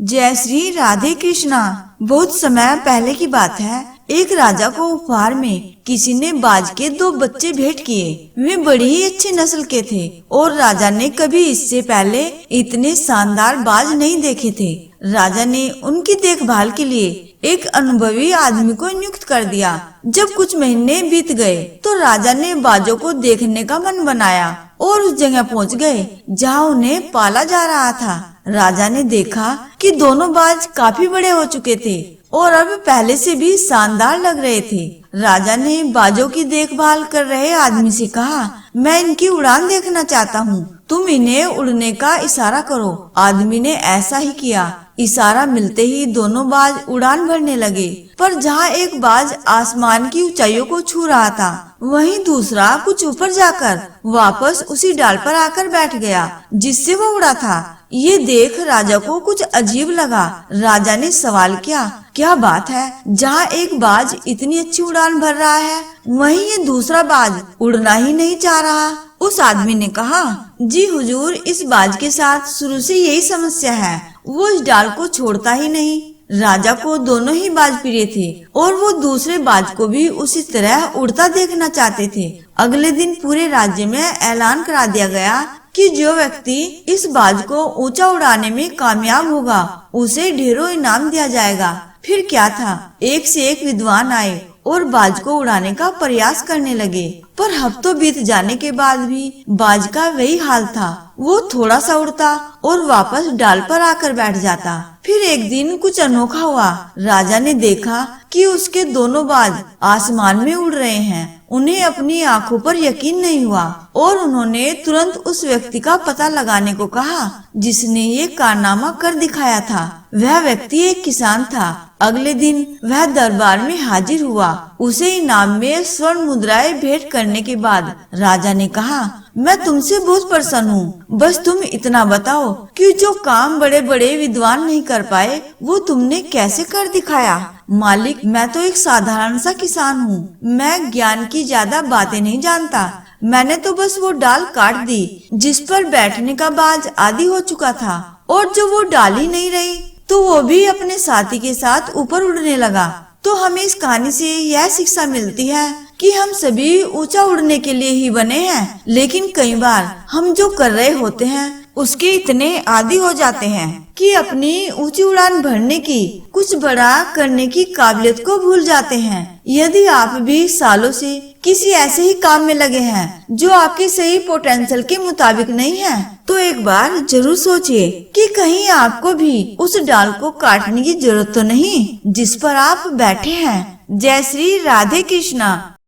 जय श्री राधे कृष्णा। बहुत समय पहले की बात है। एक राजा को उपहार में किसी ने बाज के 2 बच्चे भेंट किए। वे बड़ी ही अच्छी नस्ल के थे और राजा ने कभी इससे पहले इतने शानदार बाज नहीं देखे थे। राजा ने उनकी देखभाल के लिए एक अनुभवी आदमी को नियुक्त कर दिया। जब कुछ महीने बीत गए तो राजा ने बाजों को देखने का मन बनाया और उस जगह पहुंच गए जहां उन्हें पाला जा रहा था। राजा ने देखा कि दोनों बाज काफी बड़े हो चुके थे और अब पहले से भी शानदार लग रहे थे। राजा ने बाजों की देखभाल कर रहे आदमी से कहा, मैं इनकी उड़ान देखना चाहता हूँ, तुम इन्हें उड़ने का इशारा करो। आदमी ने ऐसा ही किया। इशारा मिलते ही दोनों बाज उड़ान भरने लगे, पर जहाँ एक बाज आसमान की ऊंचाइयों को छू रहा था, वहीं दूसरा कुछ ऊपर जाकर वापस उसी डाल पर आकर बैठ गया जिससे वो उड़ा था। ये देख राजा को कुछ अजीब लगा। राजा ने सवाल किया, क्या बात है, जहाँ एक बाज इतनी अच्छी उड़ान भर रहा है वहीं ये दूसरा बाज उड़ना ही नहीं चाह रहा। उस आदमी ने कहा, जी हुजूर, इस बाज के साथ शुरू से यही समस्या है, वो इस डाल को छोड़ता ही नहीं। राजा को दोनों ही बाज प्रिय थे और वो दूसरे बाज को भी उसी तरह उड़ता देखना चाहते थे। अगले दिन पूरे राज्य में ऐलान करा दिया गया कि जो व्यक्ति इस बाज को ऊंचा उड़ाने में कामयाब होगा उसे ढेरों इनाम दिया जाएगा। फिर क्या था, एक से एक विद्वान आए और बाज को उड़ाने का प्रयास करने लगे, पर हफ्तों बीत जाने के बाद भी बाज का वही हाल था। वो थोड़ा सा उड़ता और वापस डाल पर आकर बैठ जाता। फिर एक दिन कुछ अनोखा हुआ। राजा ने देखा कि उसके दोनों बाज आसमान में उड़ रहे हैं। उन्हें अपनी आंखों पर यकीन नहीं हुआ और उन्होंने तुरंत उस व्यक्ति का पता लगाने को कहा जिसने ये कारनामा कर दिखाया था। वह व्यक्ति एक किसान था। अगले दिन वह दरबार में हाजिर हुआ। उसे इनाम में स्वर्ण मुद्राएं भेंट करने के बाद राजा ने कहा, मैं तुमसे बहुत प्रसन्न हूँ, बस तुम इतना बताओ कि जो काम बड़े बड़े विद्वान नहीं कर पाए वो तुमने कैसे कर दिखाया। मालिक, मैं तो एक साधारण सा किसान हूँ, मैं ज्ञान की ज्यादा बातें नहीं जानता। मैंने तो बस वो डाल काट दी जिस पर बैठने का बाज आदी हो चुका था, और जो वो डाल ही नहीं रही तो वो भी अपने साथी के साथ ऊपर उड़ने लगा। तो हमें इस कहानी से यह शिक्षा मिलती है कि हम सभी ऊंचा उड़ने के लिए ही बने हैं, लेकिन कई बार हम जो कर रहे होते हैं उसके इतने आदी हो जाते हैं कि अपनी ऊंची उड़ान भरने की, कुछ बड़ा करने की काबिलियत को भूल जाते हैं। यदि आप भी सालों से किसी ऐसे ही काम में लगे हैं जो आपके सही पोटेंशियल के मुताबिक नहीं है, तो एक बार जरूर सोचिए कि कहीं आपको भी उस डाल को काटने की जरूरत तो नहीं जिस पर आप बैठे हैं। जय श्री राधे कृष्णा।